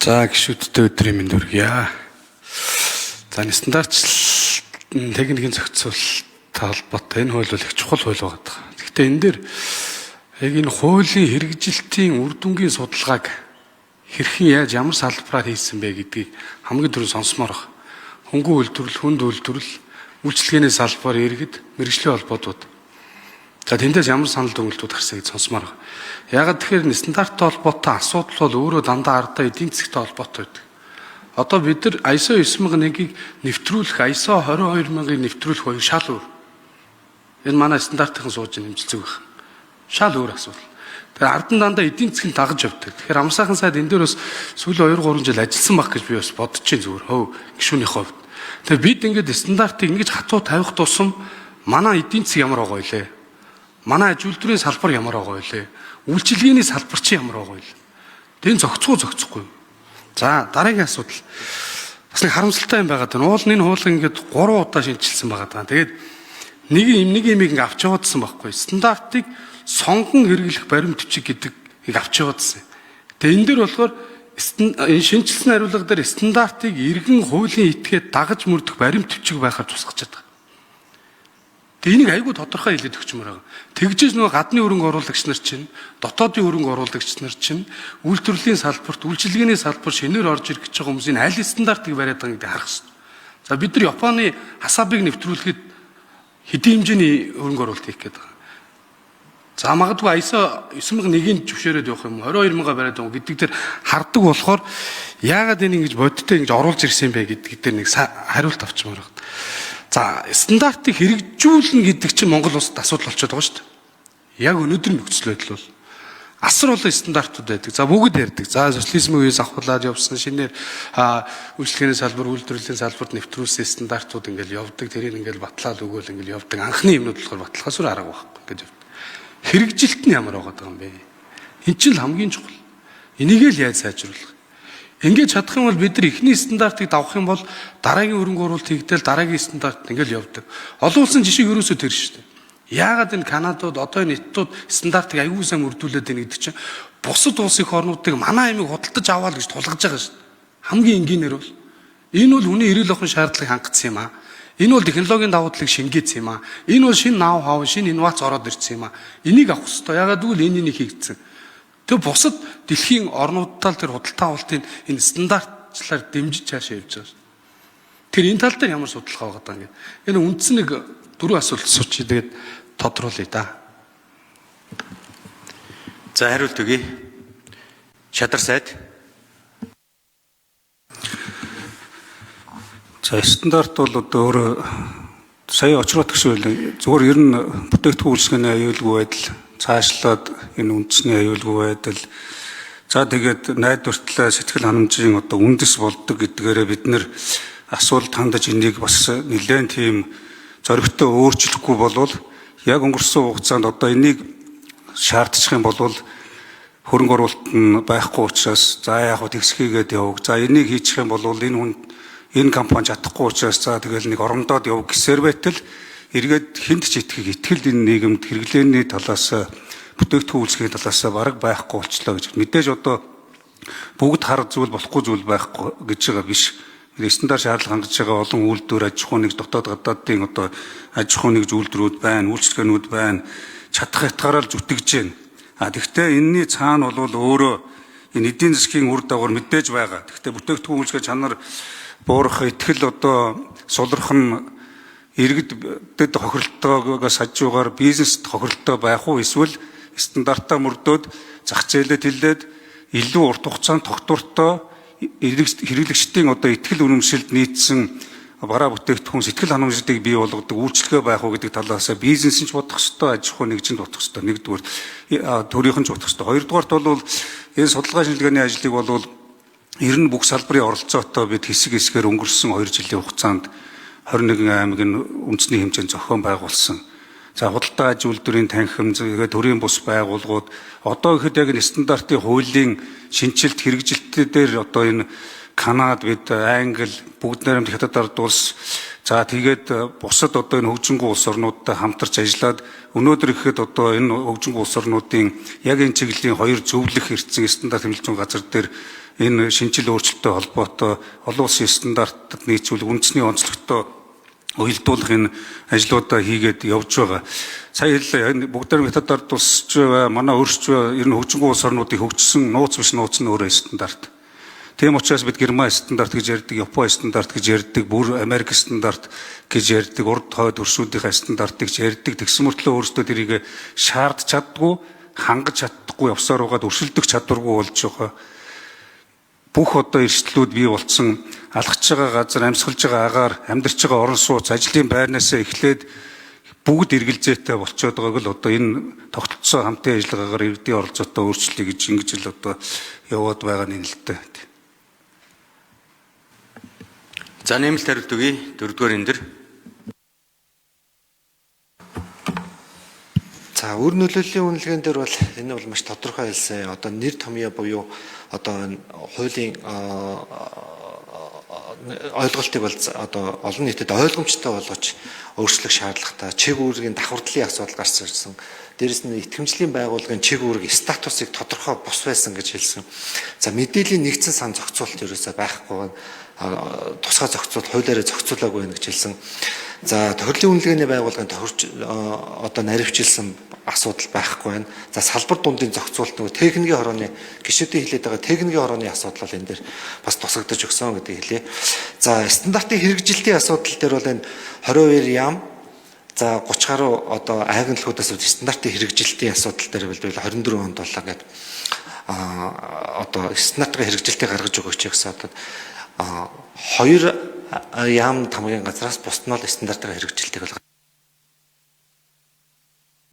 За гişүүдтэй өдрийн мэнд хүргье. За стандартчлал техникийн зохицуулалттай холбоотой энэ хууль бол их чухал хууль байгаа. Гэхдээ энэ дээр яг энэ хуулийн хэрэгжилтийн үр дүнгийн судалгааг хэрхэн яаж ямар салбараар хийсэн бэ гэдгийг хамгийн түрүү сонсомоор байна. Хөнгөн үйлдвэрлэл, хүнд үйлдвэрлэл, үйлчилгээний салбар, иргэд, мэргэжлийн холбоотууд. За тэндээс ямар санал дүгнэлтүүд гарсыг сонсомоор байна. Ягаад тэгэхээр стандарттай холбоотой асуудал бол өөрөө дандаа ардаа эдийн засгтай холбоотой байдаг. Одоо бид нар ISO 9001-ийг нэвтрүүлэх, ISO 22000-ыг нэвтрүүлэх хоёр шал өөр. Энэ манай стандартын сууж нэмжилцэг байх. Шал өөр асуудал. Тэгэхээр ард нь дандаа эдийн засгийн дагаж явдаг. Тэгэхээр амсаахан сайд энэ дээр бас сүүлийн 2-3 жил ажилласан баг гэж би бас бодож чинь зүгээр. Хөө гишүүний хувьд. Тэгэхээр бид ингээд стандартыг ингэж хатуу тавих тусам манай эдийн засаг ямар байгаа вэ? Манай аж үйлдвэрийн салбар ямар байгаа вэ? Үйлчилгээний салбар чи ямар байгаа вэ? Тэн зохицохгүй. За дараагийн асуудал. Бас нэг харамсалтай юм байгаа даа. Уул энэ хууль ингээд 3 удаа шинжилсэн байгаа даа. Тэгээд нэг юм ингээ авч яваадсан байхгүй. Стандартыг сонгон хэрэглэх баримт бичиг гэдгийг авч яваадсан. Тэгээд энэ дэр болохоор энэ шинжилсэн хариулга дээр стандартыг иргэн хуулийн этгээд дагаж мөрдөх баримт бичиг байхаар тусгаж чаддаг. Тэгээ энийг айгүй тодорхой хэлээд өгчмөр байгаа. Тэгжээж нөгөө гадны хөрөнгө оруулагч нар чинь, дотоодын хөрөнгө оруулагч нар чинь үйлдвэрлэлийн салбарт, үйлчилгээний салбар шинээр орж ирэх гэж байгаа хүмүүсийн аль стандартыг бариад байгаа гэдгийг харах хэрэгтэй. За бид нар Японы хасабыг нэвтрүүлэхэд хэдийн хэмжээний хөрөнгө оруулалт хийх гээд байгаа. За магадгүй ISO 9001-ийн зөвшөөрөөд явах юм уу, 22000-а бариад байгаа гэдэг дээр хардаг болохоор яагаад энэ ингэж бодиттой ингэж оруулж ирсэн бэ гэдгийг дээр нэг хариулт авчмаар байна. За стандартыг хэрэгжүүлнэ гэдэг чинь Монгол улсад асуудал болчиход байгаа шүү дээ. Яг өнөөдрийн нөхцөл байдал бол асар олон стандартууд байдаг. За бүгд ярьдаг. За социализмын үеэс авахлаад явсан шинээр үйлчлэгээний салбар, үйлдвэрлэлийн салбарт нэвтрүүлсэн стандартууд ингээл явдаг. Тэрийг ингээл батлаад өгөөл ингээл явдаг. Анхны юмнууд болохоор баталгаас өөр арга байхгүй гэж явдаг. Хэрэгжилт нь ямар байгаа юм бэ? Энд чинь хамгийн чухал. Энийг л яаж сайжруулах? Ингээд чадах юм бол бид нар эхний стандартыг давах юм бол дараагийн хөрөнгө оруулалт хийгдэл дараагийн стандарт ингээд явдаг. Олон улсын жишээ ерөөсөө тэр шүү дээ. Яагаад энэ Канадууд одоо энэ Италид стандартыг аягүй сайн мөрдүүлээд байна гэдэг чинь бусад улс их орнуудыг манай аймаг худалдаж аваа л гэж тулгаж байгаа шүү дээ. Хамгийн энгийнээр бол энэ бол хүний эрүүл ахуйн шаардлагыг хангацсан юм аа. Энэ бол технологийн давуу талыг шингээсэн юм аа. Энэ бол шинэ ноу хав, шинэ инновац ороод ирсэн юм аа. Энийг авах хэрэгтэй. Яагаад гэвэл энийг хийгдсэн. Тэг бусад дэлхийн орнуудтай тэр худалдаа авалтын энэ стандартчлаар дэмжиж цаашаа явж байгаа. Тэр энэ тал дээр ямар судалгаа байгаа даа. Энэ үндсэн нэг 4 асуулт асуучих. Тэгээд тодруулъя да. За хариулт өгье. Шадар сайд. За стандарт бол одоо өөрөө сая очроод гişүү зүгээр ер нь бүтээгдэхүүн үйлчлэгээний аюулгүй байдал цаашлаад энэ үндэсний аюулгүй байдал за тэгээд найдвартлаа сэтгэл ханамжийн одоо үндэс болдог гэдгээрээ бид нэр асуулт хандаж энийг бас нэлээд тийм зоригтой өөрчлөхгүй болвол яг өнгөрсөн хугацаанд одоо энийг шаардчих юм бол хөрөнгө оруулалт нь байхгүй учраас за яг хөө тэгсхийгээд яваг за энийг хийчих юм бол энэ компани чадахгүй учраас за тэгэл нэг орондоод яв гэсээр байтал эргээд хүнд ч итгэл энэ нийгэмд хэрэглээний талаас бүтээгдэхүүн үйлчлэгийн талаас бараг байхгүй болчлоо гэж. Мэдээж одоо бүгд хар зүйл болохгүй зүйл байхгүй гэж байгаа биш. Стандарт шаардлага хангаж байгаа олон үйлдвэр аж ахуй нэг дотоод гадаадын одоо аж ахуй нэг үйлдвэрүүд байна, үйлчлэгээнүүд байна. Чадах хятгаараа л зүтгэж байна. Тэгвэл энэний цаана бол өөрөө энэ эдийн засгийн үр дагавар мэдээж байгаа. Тэгвэл бүтээгдэхүүн үйлчлэгээ чанар буурах итгэл одоо сулрах нь иргэдэд хохиролтойгоос хажуугаар бизнест хохиролтой байх уу эсвэл стандартаа мөрдөөд зах зээлээ тэлээд илүү урт хугацаанд тогтвортой хэрэглэгчдийн одоо итгэл үнэмшилд нийцсэн бараа бүтээгдэхүүн сэтгэл ханамжуудыг бий болгодог үйлчлэгээ байх уу гэдэг талаас бизнес нь ч бодох ёстой, аж ахуй нэгжинд бодох ёстой. Нэгдүгээр төрийнх нь ч бодох ёстой. Хоёрдугаарт бол энэ судалгаа шинжилгээний ажлыг бол ер нь бүх салбарын оролцоотой бид хэсэг хэсгээр өнгөрсөн 2 жилийн хугацаанд 21 аймаг нь үндэсний хэмжээнд зохион байгуулсан. За худалдаа аж үйлдвэрийн танхим тэгээд төрийн бус байгууллагууд одоо ихэд яг энэ стандартын хуулийн шинжилт хэрэгжилтээр одоо энэ Канада бид Англи бүгд найрамд хятад ард улс за тэгээд бусад одоо энэ хөгжингүү улс орнуудтай хамтарч ажиллаад өнөөдөр ихэд одоо энэ хөгжингүү улс орнуудын яг энэ чиглэлийн 2 зөвлөх эрдэс стандарт хэмжлэгчийн газар дээр энэ шинжил өөрчлөлттэй холбоотой олон улсын стандартад нийцүүлэх үндэсний онцлогтой уялдуулах энэ ажлуудаа хийгээд явж байгаа. Сая хэллээ энэ бүгдээр методоор тусч байгаа манай өөрсч ер нь хөгжингүү улс орнуудыг хөгжсөн нууц биш нууц нь өөрөө стандарт. Тийм учраас бид Герман стандарт гэж ярьдаг, Японы стандарт гэж ярьдаг, бүр Америк стандарт гэж ярьдаг, урд хойд өршүүдийн стандартыг ярьдаг. Тэгсэн мөртлөө өөрсдөө тэрийг шаардж чаддгүй, хангаж чаддаггүй явсаар угаад өршөлдөх чадваргүй болж байгаа. Бүх одоо эрсдлүүд бий болцсон, алхаж байгаа газар, амьсгалж байгаа агаар, амьдарч байгаа орон сууц, ажлын байрнаасаа эхлээд бүгд эргэлзээтэй болчиход байгааг л одоо энэ тогтолцоо хамтын ажиллагаагаар иргэдийн оролцоотой өөрчлөлий гэж ингэж л одоо яваад байгаа нь л дээ. За нэмэлт хариулт өгье. 4-р энэ дэр. За үр нөлөөллийн үнэлгээнд дээр бол энэ бол маш тодорхой хэлсэн. Одоо нэр томьёо буюу одоо хуулийн ойлголтыг бол одоо олон нийтэд ойлгомжтой болгож өөрчлөх шаардлагатай. Чиг үүргийн давхардлын асуудал гарч ирсэн. Дээрэс нь итгэмжлийн байгууллагын чиг үүргийн статусыг тодорхой бус байсан гэж хэлсэн. За мэдээллийн нэгдсэн сан зохицуулалт ерөөсөй байхгүй. Тусгай зохицуулалт хуулиараа зохицуулаагүй байна гэж хэлсэн. За тохирлын үнэлгээний байгууллагын одоо наривчилсан асуудал байхгүй байна. За салбар дундын зохицуулалт нөгөө техникийн хорооны гишүүдийн хэлээд байгаа техникийн хорооны асуудал бол энэ дээр бас тусгагдаж өгсөн гэдгийг хэлье. За стандартын хэрэгжилтийн асуудал дээр бол энэ 22 ям за 30 гаруй одоо айгналхуудаас стандартын хэрэгжилтийн асуудал дээр бол 24 онд боллоо гэдэг одоо стандартын хэрэгжилтийг гаргаж өгөөч гэсэн одоо 2 ям тамгийн газраас бусд нь бол стандартын хэрэгжилтийг бол